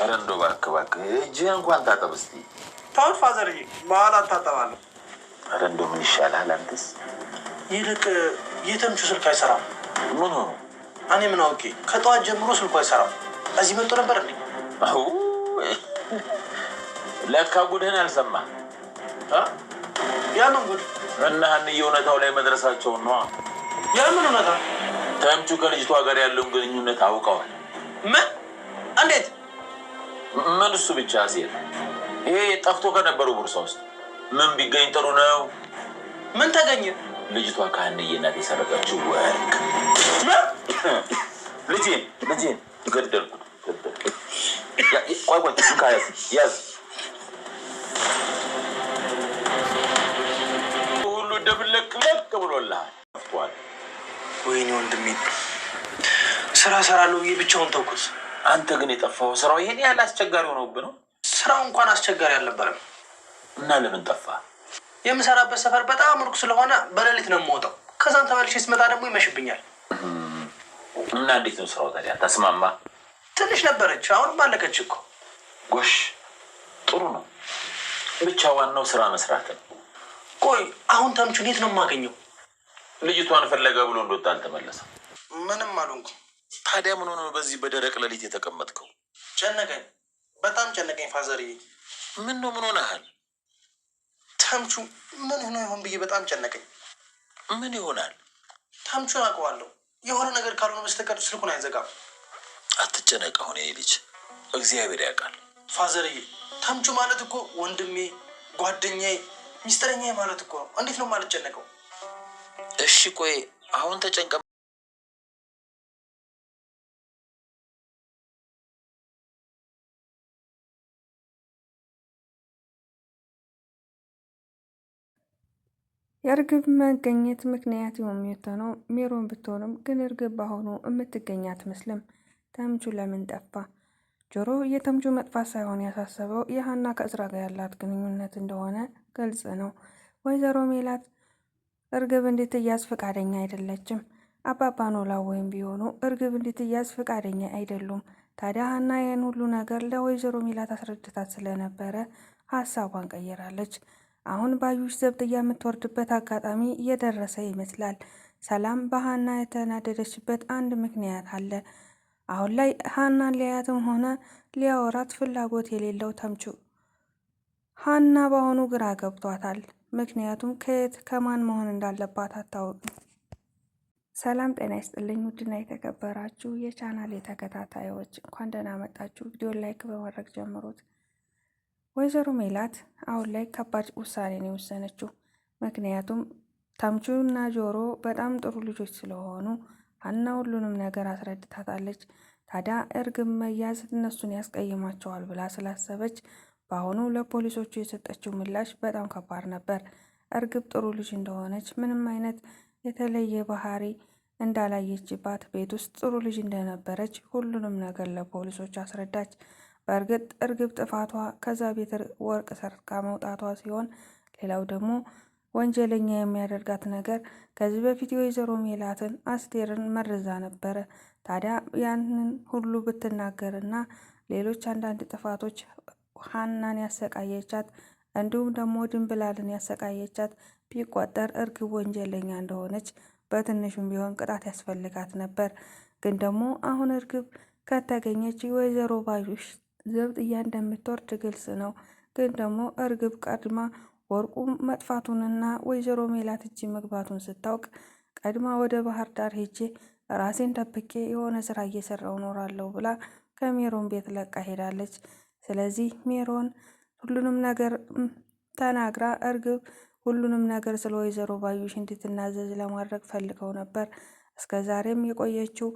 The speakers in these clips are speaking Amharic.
አረንዶ ባክ እጄ እንኳን ታጠብ እስቲ። ታው ፋዘርዬ በኋላ ታጠባለሁ። አረንዶ ምን ይሻላል አንተስ? ይልቅ የተምቹ ስልክ አይሰራም። ምን ሆኖ? እኔ ምን አውቄ። ከጠዋት ጀምሮ ስልኩ አይሰራም። እዚህ መጥቶ ነበር እንዴ? አው ለካ ጉድህን አልሰማህ? ያንን ጉድ እና ሀንዬ እውነታው ላይ መድረሳቸውን ነዋ። ያምን እውነታ? ተምቹ ከልጅቷ ጋር ያለውን ግንኙነት አውቀዋል። ምን? እንዴት? ምን እሱ ብቻ ሲል ይሄ ጠፍቶ ከነበሩ ቦርሳ ውስጥ ምን ቢገኝ ጥሩ ነው? ምን ተገኘ? ልጅቷ ከሀንዬ እናት የሰረቀችው ወርቅ። ልጄን ገደልኩት። ቆይ እንካ ያዝ። ሁሉ ደብለቅ ብሎልሃል። ጠፍቷል። ወይኔ ወንድሜ ስራ እሰራለሁ ብዬ ብቻውን ተውኩት። አንተ ግን የጠፋው ስራው ይሄን ያህል አስቸጋሪ ሆኖብህ ነው? ስራው እንኳን አስቸጋሪ አልነበረም። እና ለምን ጠፋ? የምሰራበት ሰፈር በጣም ሩቅ ስለሆነ በሌሊት ነው የምወጣው። ከዛም ተመልሼ ስመጣ ደግሞ ይመሽብኛል። እና እንዴት ነው ስራው ታዲያ? ተስማማ? ትንሽ ነበረች፣ አሁንም አለቀች እኮ። ጎሽ ጥሩ ነው። ብቻ ዋናው ስራ መስራት ነው። ቆይ አሁን ተምቹን የት ነው የማገኘው? ልጅቷን ፈለገ ብሎ እንደወጣ አልተመለሰም። ምንም አልሆንኩም። ታዲያ ምን ሆነ በዚህ በደረቅ ሌሊት የተቀመጥከው? ጨነቀኝ፣ በጣም ጨነቀኝ ፋዘርዬ። ምን ነው ምን ሆነሃል? ተምቹ ምን ሆኖ ይሆን ብዬ በጣም ጨነቀኝ። ምን ይሆናል? ተምቹን አውቀዋለሁ። የሆነ ነገር ካልሆነ በስተቀር ስልኩን አይዘጋም። አትጨነቅ። አሁን የኔ ልጅ እግዚአብሔር ያውቃል። ፋዘርዬ ተምቹ ማለት እኮ ወንድሜ፣ ጓደኛዬ፣ ሚስጥረኛዬ ማለት እኮ ነው። እንዴት ነው የማልጨነቀው? እሺ ቆይ አሁን ተጨንቀ የእርግብ መገኘት ምክንያት የሚሆነው ሜሮን ብትሆንም ግን እርግብ በአሁኑ የምትገኝ አትመስልም። ተምቹ ለምን ጠፋ? ጆሮ የተምቹ መጥፋት ሳይሆን ያሳሰበው የሀና ከእዝራ ጋር ያላት ግንኙነት እንደሆነ ግልጽ ነው። ወይዘሮ ሜላት እርግብ እንድትያዝ ፈቃደኛ አይደለችም። አባባ ኖላዊ ወይም ቢሆኑ እርግብ እንድትያዝ ፈቃደኛ አይደሉም። ታዲያ ሀና ያን ሁሉ ነገር ለወይዘሮ ሜላት አስረድታት ስለነበረ ሀሳቧን ቀይራለች። አሁን ባዩሽ ዘብጥያ የምትወርድበት አጋጣሚ እየደረሰ ይመስላል። ሰላም በሀና የተናደደችበት አንድ ምክንያት አለ። አሁን ላይ ሀናን ሊያያትም ሆነ ሊያወራት ፍላጎት የሌለው ተምቹ ሀና በአሁኑ ግራ ገብቷታል። ምክንያቱም ከየት ከማን መሆን እንዳለባት አታውቅም። ሰላም ጤና ይስጥልኝ ውድና የተከበራችሁ የቻናል ተከታታዮች እንኳን ደህና መጣችሁ። ቪዲዮ ላይክ በማድረግ ጀምሩት። ወይዘሮ ሜላት አሁን ላይ ከባድ ውሳኔ ነው የወሰነችው። ምክንያቱም ተምቹና ጆሮ በጣም ጥሩ ልጆች ስለሆኑ ሀና ሁሉንም ነገር አስረድታታለች። ታዲያ እርግብ መያዝ እነሱን ያስቀይማቸዋል ብላ ስላሰበች በአሁኑ ለፖሊሶቹ የሰጠችው ምላሽ በጣም ከባድ ነበር። እርግብ ጥሩ ልጅ እንደሆነች፣ ምንም አይነት የተለየ ባህሪ እንዳላየችባት፣ ቤት ውስጥ ጥሩ ልጅ እንደነበረች ሁሉንም ነገር ለፖሊሶች አስረዳች። በእርግጥ እርግብ ጥፋቷ ከዛ ቤት ወርቅ ሰርቃ መውጣቷ ሲሆን፣ ሌላው ደግሞ ወንጀለኛ የሚያደርጋት ነገር ከዚህ በፊት የወይዘሮ ሜላትን አስቴርን መርዛ ነበረ። ታዲያ ያንን ሁሉ ብትናገርና ሌሎች አንዳንድ ጥፋቶች ሀናን ያሰቃየቻት እንዲሁም ደግሞ ድንብላልን ያሰቃየቻት ቢቆጠር እርግብ ወንጀለኛ እንደሆነች በትንሹም ቢሆን ቅጣት ያስፈልጋት ነበር። ግን ደግሞ አሁን እርግብ ከተገኘች ወይዘሮ ባዩሽ ዘብጥያ እንደምትወርድ ግልጽ ነው። ግን ደግሞ እርግብ ቀድማ ወርቁ መጥፋቱንና ወይዘሮ ሜላት እጅ መግባቱን ስታውቅ ቀድማ ወደ ባህር ዳር ሄጄ ራሴን ደብቄ የሆነ ስራ እየሰራው ኖራለሁ ብላ ከሜሮን ቤት ለቃ ሄዳለች። ስለዚህ ሜሮን ሁሉንም ነገር ተናግራ እርግብ ሁሉንም ነገር ስለ ወይዘሮ ባዩሽ እንድትናዘዝ ለማድረግ ፈልገው ነበር። እስከ ዛሬም የቆየችው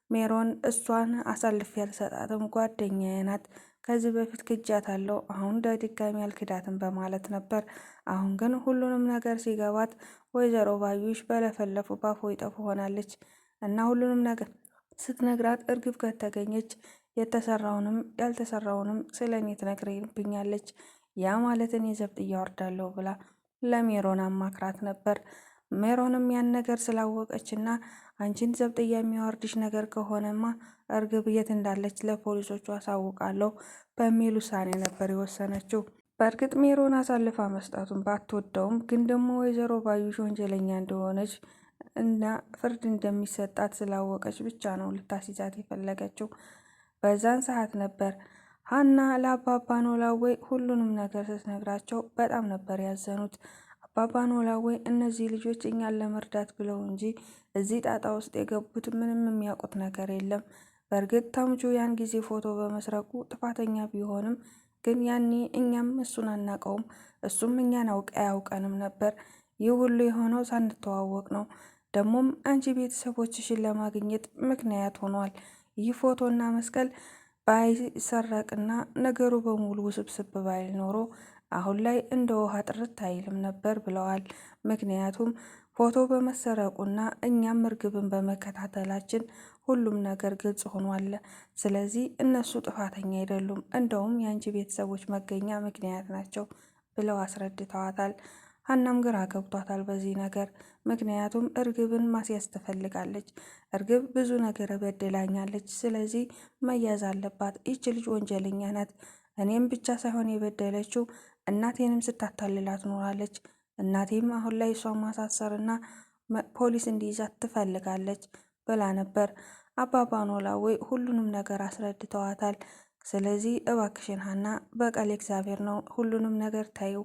ሜሮን እሷን አሳልፌ ያልሰጣትም ጓደኛዬ ናት፣ ከዚህ በፊት ክጃታለሁ፣ አሁን በድጋሚ አልክዳትም በማለት ነበር። አሁን ግን ሁሉንም ነገር ሲገባት ወይዘሮ ባዩሽ በለፈለፉ ባፎ ይጠፉ ሆናለች እና ሁሉንም ነገር ስትነግራት እርግብ ከተገኘች የተሰራውንም ያልተሰራውንም ስለኔ ትነግረኛለች፣ ያ ማለትን የዘብጥ እያወርዳለሁ ብላ ለሜሮን አማክራት ነበር። ሜሮንም ያን ነገር ስላወቀችና አንቺን ዘብጥያ የሚያወርድሽ ነገር ከሆነማ እርግብ የት እንዳለች ለፖሊሶቹ አሳውቃለሁ በሚል ውሳኔ ነበር የወሰነችው። በእርግጥ ሜሮን አሳልፋ መስጠቱን ባትወደውም ግን ደግሞ ወይዘሮ ባዩሽ ወንጀለኛ እንደሆነች እና ፍርድ እንደሚሰጣት ስላወቀች ብቻ ነው ልታስይዛት የፈለገችው። በዛን ሰዓት ነበር ሀና ለአባባ ኖላዊ ሁሉንም ነገር ስትነግራቸው በጣም ነበር ያዘኑት። አባባ ኖላዊ እነዚህ ልጆች እኛን ለመርዳት ብለው እንጂ እዚህ ጣጣ ውስጥ የገቡት ምንም የሚያውቁት ነገር የለም። በእርግጥ ተምቹ ያን ጊዜ ፎቶ በመስረቁ ጥፋተኛ ቢሆንም ግን ያኔ እኛም እሱን አናውቀውም፣ እሱም እኛን አያውቀንም ነበር። ይህ ሁሉ የሆነው ሳንተዋወቅ ነው። ደግሞም አንቺ ቤተሰቦችሽን ለማግኘት ምክንያት ሆኗል። ይህ ፎቶና መስቀል ባይሰረቅና ነገሩ በሙሉ ውስብስብ ባይል ኖሮ አሁን ላይ እንደ ውሃ ጥርት አይልም ነበር ብለዋል። ምክንያቱም ፎቶ በመሰረቁና እኛም እርግብን በመከታተላችን ሁሉም ነገር ግልጽ ሆኗል። ስለዚህ እነሱ ጥፋተኛ አይደሉም፣ እንደውም የአንቺ ቤተሰቦች መገኛ ምክንያት ናቸው ብለው አስረድተዋታል። ሀናም ግራ ገብቷታል በዚህ ነገር። ምክንያቱም እርግብን ማስያዝ ትፈልጋለች። እርግብ ብዙ ነገር በድላኛለች፣ ስለዚህ መያዝ አለባት። ይች ልጅ ወንጀለኛ ናት። እኔም ብቻ ሳይሆን የበደለችው እናቴንም ስታታልላት ኖራለች። እናቴም አሁን ላይ እሷን ማሳሰርና ፖሊስ እንዲይዛት ትፈልጋለች ብላ ነበር። አባባ ኖላዊ ሁሉንም ነገር አስረድተዋታል። ስለዚህ እባክሽን ሀና በቀል እግዚአብሔር ነው፣ ሁሉንም ነገር ታዩ።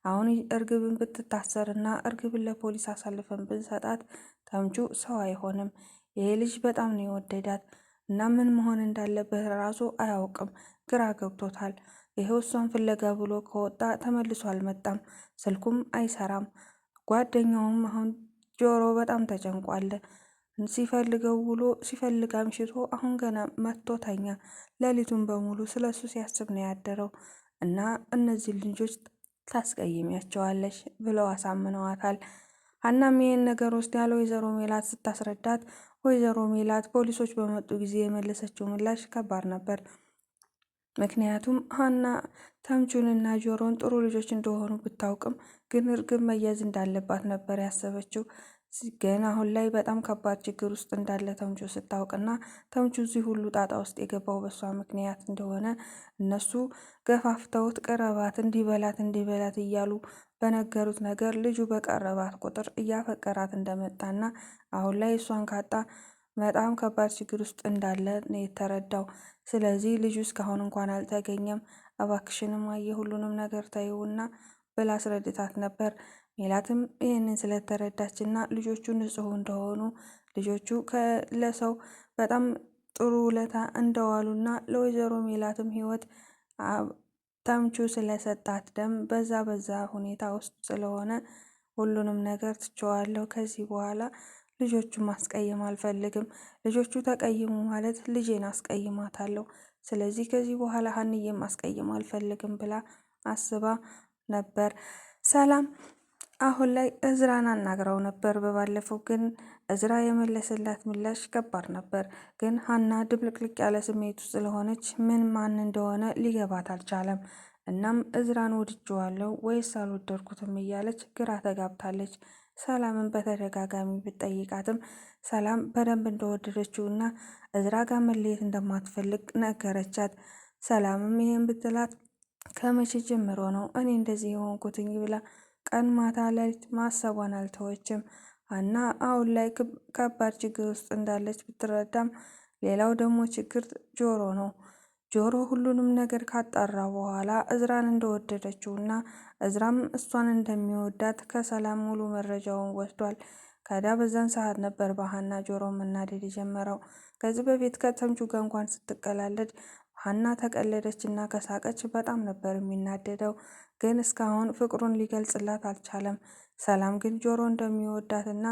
አሁን እርግብን ብትታሰርና እርግብን ለፖሊስ አሳልፈን ብንሰጣት ተምቹ ሰው አይሆንም። ይሄ ልጅ በጣም ነው የወደዳት እና ምን መሆን እንዳለበት ራሱ አያውቅም፣ ግራ ገብቶታል። ይሄው እሷን ፍለጋ ብሎ ከወጣ ተመልሶ አልመጣም፣ ስልኩም አይሰራም። ጓደኛውም አሁን ጆሮ በጣም ተጨንቋል። ሲፈልገው ውሎ ሲፈልግ አምሽቶ አሁን ገና መጥቶ ተኛ። ሌሊቱን በሙሉ ስለሱ ሲያስብ ነው ያደረው እና እነዚህ ልጆች ታስቀይሚያቸዋለሽ ብለው አሳምነዋታል። ሀናም ይህን ነገር ውስጥ ያለ ወይዘሮ ሜላት ስታስረዳት ወይዘሮ ሜላት ፖሊሶች በመጡ ጊዜ የመለሰችው ምላሽ ከባድ ነበር። ምክንያቱም ሀና ተምቹንና ጆሮን ጥሩ ልጆች እንደሆኑ ብታውቅም ግን እርግብ መያዝ እንዳለባት ነበር ያሰበችው። ግን አሁን ላይ በጣም ከባድ ችግር ውስጥ እንዳለ ተምቹ ስታውቅና ተምቹ እዚህ ሁሉ ጣጣ ውስጥ የገባው በሷ ምክንያት እንደሆነ እነሱ ገፋፍተውት ቅረባት እንዲበላት እያሉ በነገሩት ነገር ልጁ በቀረባት ቁጥር እያፈቀራት እንደመጣና አሁን ላይ እሷን ካጣ በጣም ከባድ ችግር ውስጥ እንዳለ ነው የተረዳው። ስለዚህ ልጁ እስካሁን እንኳን አልተገኘም፣ እባክሽንም አየ ሁሉንም ነገር ታይውና ብላ አስረድታት ነበር። ሜላትም ይህንን ስለተረዳችና ልጆቹ ንጹሕ እንደሆኑ ልጆቹ ለሰው በጣም ጥሩ ውለታ እንደዋሉና ለወይዘሮ ሜላትም ሕይወት ተምቹ ስለሰጣት ደም በዛ ሁኔታ ውስጥ ስለሆነ ሁሉንም ነገር ትቸዋለሁ። ከዚህ በኋላ ልጆቹን ማስቀየም አልፈልግም። ልጆቹ ተቀይሙ ማለት ልጄን አስቀይማታለሁ። ስለዚህ ከዚህ በኋላ ሀንዬም ማስቀየም አልፈልግም ብላ አስባ ነበር። ሰላም አሁን ላይ እዝራን አናግረው ነበር በባለፈው፣ ግን እዝራ የመለሰላት ምላሽ ከባድ ነበር። ግን ሀና ድብልቅልቅ ያለ ስሜቱ ስለሆነች ምን ማን እንደሆነ ሊገባት አልቻለም። እናም እዝራን ወድጄዋለሁ ወይስ አልወደድኩትም እያለች ግራ ተጋብታለች። ሰላምን በተደጋጋሚ ብትጠይቃትም ሰላም በደንብ እንደወደደችው እና እዝራ ጋር መለየት እንደማትፈልግ ነገረቻት። ሰላምም ይሄን ብትላት ከመቼ ጀምሮ ነው እኔ እንደዚህ የሆንኩትኝ ብላ ቀን ማታ ሌሊት ማሰቧን አልተወችም። ሀና አሁን ላይ ከባድ ችግር ውስጥ እንዳለች ብትረዳም ሌላው ደግሞ ችግር ጆሮ ነው። ጆሮ ሁሉንም ነገር ካጣራ በኋላ እዝራን እንደወደደችውና እዝራም እሷን እንደሚወዳት ከሰላም ሙሉ መረጃውን ወስዷል። ከዳ በዛን ሰዓት ነበር በሀና ጆሮ መናደድ የጀመረው። ከዚህ በፊት ከተምቹ ጋር እንኳን ስትቀላለድ ሀና ተቀለደች እና ከሳቀች በጣም ነበር የሚናደደው። ግን እስካሁን ፍቅሩን ሊገልጽላት አልቻለም። ሰላም ግን ጆሮ እንደሚወዳትና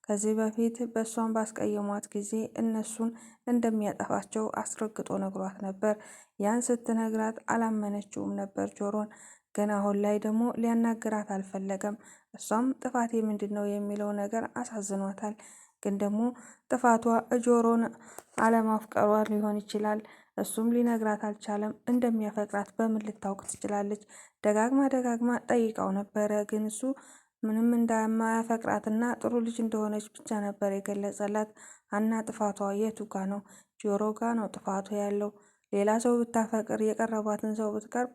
ከዚህ በፊት በእሷን ባስቀየሟት ጊዜ እነሱን እንደሚያጠፋቸው አስረግጦ ነግሯት ነበር። ያን ስትነግራት አላመነችውም ነበር ጆሮን። ግን አሁን ላይ ደግሞ ሊያናግራት አልፈለገም። እሷም ጥፋቴ ምንድን ነው የሚለው ነገር አሳዝኗታል። ግን ደግሞ ጥፋቷ ጆሮን አለማፍቀሯ ሊሆን ይችላል። እሱም ሊነግራት አልቻለም። እንደሚያፈቅራት በምን ልታውቅ ትችላለች? ደጋግማ ጠይቃው ነበረ፣ ግን እሱ ምንም እንደማያፈቅራትና ጥሩ ልጅ እንደሆነች ብቻ ነበር የገለጸላት። ሀና ጥፋቷ የቱ ጋ ነው? ጆሮ ጋ ነው ጥፋቱ ያለው። ሌላ ሰው ብታፈቅር፣ የቀረባትን ሰው ብትቀርብ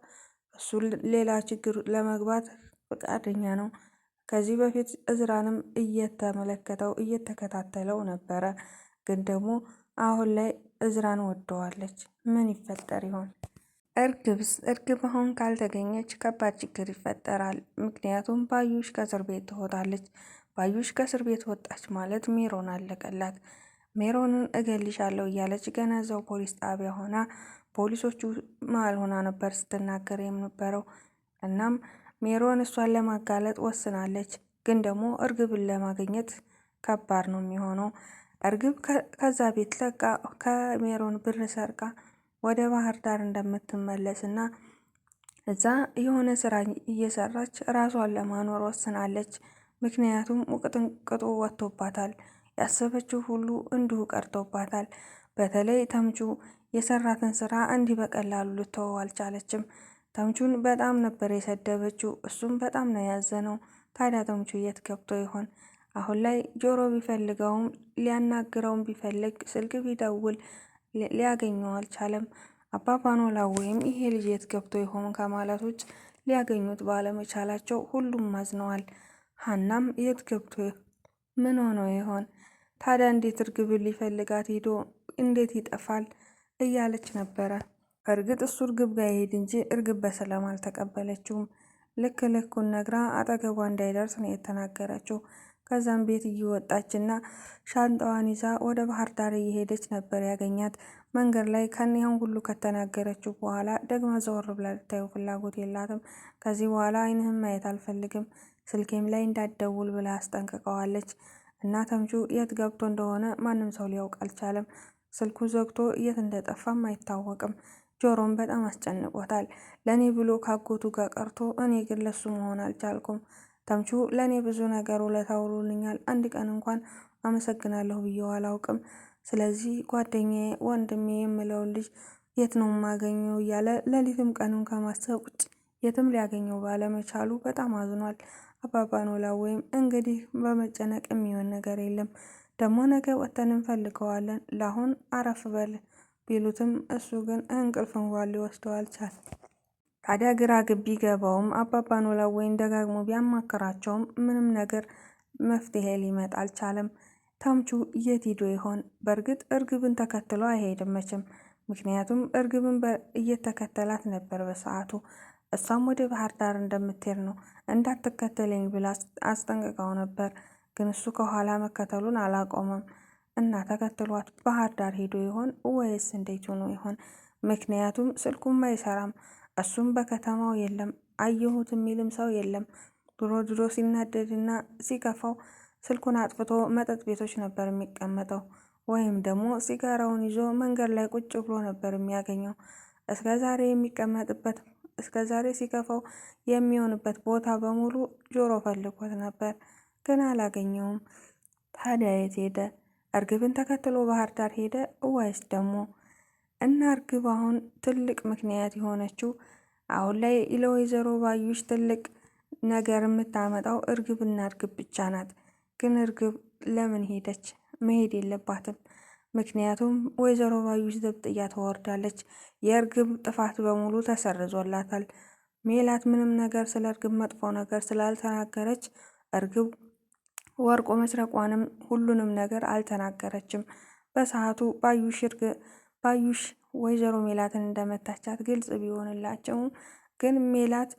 እሱ ሌላ ችግር ለመግባት ፈቃደኛ ነው። ከዚህ በፊት እዝራንም እየተከታተለው ነበረ። ግን ደግሞ አሁን ላይ እዝራን ወደዋለች። ምን ይፈጠር ይሆን? እርግብ አሁን ካልተገኘች ከባድ ችግር ይፈጠራል። ምክንያቱም ባዩሽ ከእስር ቤት ትወጣለች። ባዩሽ ከእስር ቤት ወጣች ማለት ሜሮን አለቀላት። ሜሮንን እገልሻለሁ እያለች ገና እዛው ፖሊስ ጣቢያ ሆና ፖሊሶቹ መሀል ሆና ነበር ስትናገር የነበረው። እናም ሜሮን እሷን ለማጋለጥ ወስናለች። ግን ደግሞ እርግብን ለማግኘት ከባድ ነው የሚሆነው። እርግብ ከዛ ቤት ለቃ ከሜሮን ብር ሰርቃ ወደ ባህር ዳር እንደምትመለስ እና እዛ የሆነ ስራ እየሰራች ራሷን ለማኖር ወስናለች። ምክንያቱም ውቅጥንቅጡ ወጥቶባታል። ያሰበችው ሁሉ እንዲሁ ቀርቶባታል። በተለይ ተምቹ የሰራትን ስራ እንዲህ በቀላሉ ልትወው አልቻለችም። ተምቹን በጣም ነበር የሰደበችው። እሱም በጣም ነው ያዘነው። ታዲያ ተምቹ የት ገብቶ ይሆን? አሁን ላይ ጆሮ ቢፈልገውም ሊያናግረውም ቢፈልግ ስልክ ቢደውል ሊያገኘው አልቻለም። አባባ ኖላዊም ይሄ ልጅ የት ገብቶ ይሆን ከማለት ውጭ ሊያገኙት ባለመቻላቸው ሁሉም አዝነዋል። ሀናም የት ገብቶ ምን ሆኖ ይሆን ታዲያ? እንዴት እርግብን ሊፈልጋት ሄዶ እንዴት ይጠፋል እያለች ነበረ። እርግጥ እሱ እርግብ ጋር ይሄድ እንጂ እርግብ በሰላም አልተቀበለችውም። ልክ ልኩን ነግራ አጠገቧ እንዳይደርስ ነው የተናገረችው። ከዛም ቤት እየወጣችና ሻንጣዋን ይዛ ወደ ባህር ዳር እየሄደች ነበር ያገኛት። መንገድ ላይ ከኒያም ሁሉ ከተናገረችው በኋላ ደግማ ዘወር ብላ ልታየው ፍላጎት የላትም። ከዚህ በኋላ ዓይንህም ማየት አልፈልግም፣ ስልኬም ላይ እንዳትደውል ብላ አስጠንቅቀዋለች። እና ተምቹ የት ገብቶ እንደሆነ ማንም ሰው ሊያውቅ አልቻለም። ስልኩ ዘግቶ የት እንደጠፋም አይታወቅም። ጆሮም በጣም አስጨንቆታል። ለእኔ ብሎ ካጎቱ ጋር ቀርቶ እኔ ግን ለሱ መሆን አልቻልኩም። ተምቹ ለእኔ ብዙ ነገር ውለታ ውሎልኛል። አንድ ቀን እንኳን አመሰግናለሁ ብዬው አላውቅም። ስለዚህ ጓደኛዬ፣ ወንድሜ የምለውን ልጅ የት ነው የማገኘው እያለ ሌሊትም ቀኑን ከማሰብ ውጭ የትም ሊያገኘው ባለመቻሉ በጣም አዝኗል። አባባ ኖላዊም እንግዲህ በመጨነቅ የሚሆን ነገር የለም፣ ደግሞ ነገ ወጥተን እንፈልገዋለን፣ ለአሁን አረፍ በል ቢሉትም እሱ ግን እንቅልፍ እንኳን ሊወስደው አልቻለም። ታዲያ ግራ ግቢ ገባውም አባባ ኖላዊን ደጋግሞ ቢያማክራቸውም ምንም ነገር መፍትሄ ሊመጣ አልቻለም። ተምቹ የት ሂዶ ይሆን? በእርግጥ እርግብን ተከትሎ አይሄድም መቼም። ምክንያቱም እርግብን እየተከተላት ነበር በሰዓቱ። እሷም ወደ ባህር ዳር እንደምትሄድ ነው። እንዳትከተለኝ ብላ አስጠንቅቀው ነበር። ግን እሱ ከኋላ መከተሉን አላቆመም እና ተከትሏት ባህር ዳር ሄዶ ይሆን ወይስ እንዴት ሆኖ ይሆን? ምክንያቱም ስልኩም አይሰራም። እሱም በከተማው የለም፣ አየሁት የሚልም ሰው የለም። ድሮ ሲናደድና ሲከፋው ስልኩን አጥፍቶ መጠጥ ቤቶች ነበር የሚቀመጠው፣ ወይም ደግሞ ሲጋራውን ይዞ መንገድ ላይ ቁጭ ብሎ ነበር የሚያገኘው። እስከ ዛሬ ሲከፋው የሚሆንበት ቦታ በሙሉ ጆሮ ፈልጎት ነበር፣ ግን አላገኘውም። ታዲያ የት ሄደ? እርግብን ተከትሎ ባህር ዳር ሄደ ወይስ ደግሞ እና እርግብ አሁን ትልቅ ምክንያት የሆነችው አሁን ላይ ለወይዘሮ ባዩሽ ትልቅ ነገር የምታመጣው እርግብና እርግብ ብቻ ናት። ግን እርግብ ለምን ሄደች? መሄድ የለባትም። ምክንያቱም ወይዘሮ ባዩሽ ዘብጥያ ተወርዳለች። የእርግብ ጥፋት በሙሉ ተሰርዞላታል። ሜላት ምንም ነገር ስለ እርግብ መጥፎ ነገር ስላልተናገረች እርግብ ወርቆ መስረቋንም ሁሉንም ነገር አልተናገረችም። በሰዓቱ ባዩሽ ወይዘሮ ሜላትን እንደመታቻት ግልጽ ቢሆንላቸውም ግን ሜላት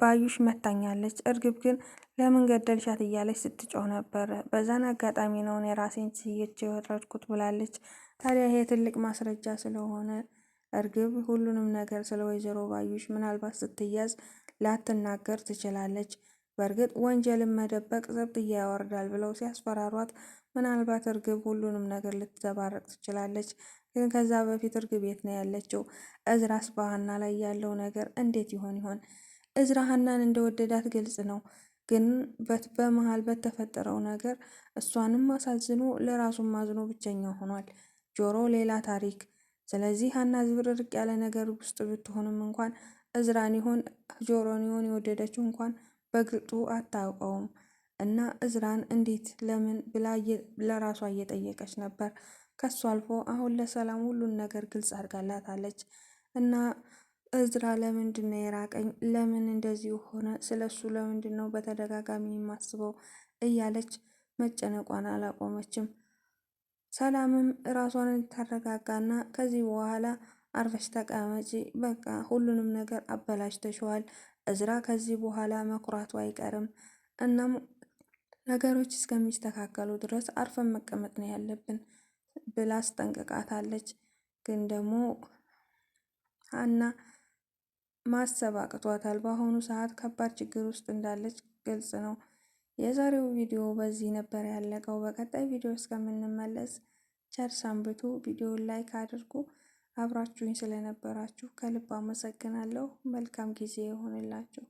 ባዩሽ መታኛለች፣ እርግብ ግን ለምን ገደልሻት እያለች ስትጮህ ነበረ። በዛን አጋጣሚ ነው የራሴን ስየች የወረድኩት ብላለች። ታዲያ ይሄ ትልቅ ማስረጃ ስለሆነ እርግብ ሁሉንም ነገር ስለ ወይዘሮ ባዩሽ ምናልባት ስትያዝ ላትናገር ትችላለች። በእርግጥ ወንጀልን መደበቅ ዘብጥያ ያወርዳል ብለው ሲያስፈራሯት ምናልባት እርግብ ሁሉንም ነገር ልትዘባረቅ ትችላለች። ግን ከዛ በፊት እርግብ የት ነው ያለችው? እዝራስ በሀና ላይ ያለው ነገር እንዴት ይሆን? እዝራ ሀናን እንደወደዳት ግልጽ ነው። ግን በመሀል በተፈጠረው ነገር እሷንም አሳዝኖ ለራሱም አዝኖ ብቸኛ ሆኗል። ጆሮ ሌላ ታሪክ። ስለዚህ ሀና ዝብርርቅ ያለ ነገር ውስጥ ብትሆንም እንኳን እዝራን ይሆን ጆሮን ይሆን የወደደችው እንኳን በግልጡ አታውቀውም እና እዝራን እንዴት ለምን ብላ ለራሷ እየጠየቀች ነበር። ከሱ አልፎ አሁን ለሰላም ሁሉን ነገር ግልጽ አድርጋላታለች እና እዝራ ለምንድን ነው የራቀኝ? ለምን እንደዚህ ሆነ? ስለሱ ለምንድን ነው በተደጋጋሚ የማስበው? እያለች መጨነቋን አላቆመችም። ሰላምም ራሷን ታረጋጋና ከዚህ በኋላ አርፈሽ ተቀመጪ፣ በቃ ሁሉንም ነገር አበላሽተሽዋል። እዝራ ከዚህ በኋላ መኩራቱ አይቀርም። እናም ነገሮች እስከሚስተካከሉ ድረስ አርፈን መቀመጥ ነው ያለብን ብላ አስጠንቅቃታለች። ግን ደግሞ ሀና ማሰብ አቅቷታል። በአሁኑ ሰዓት ከባድ ችግር ውስጥ እንዳለች ግልጽ ነው። የዛሬው ቪዲዮ በዚህ ነበር ያለቀው። በቀጣይ ቪዲዮ እስከምንመለስ ቸር ሰንብቱ። ቪዲዮውን ላይክ አድርጉ። አብራችሁኝ ስለነበራችሁ ከልብ አመሰግናለሁ። መልካም ጊዜ ይሆንላችሁ።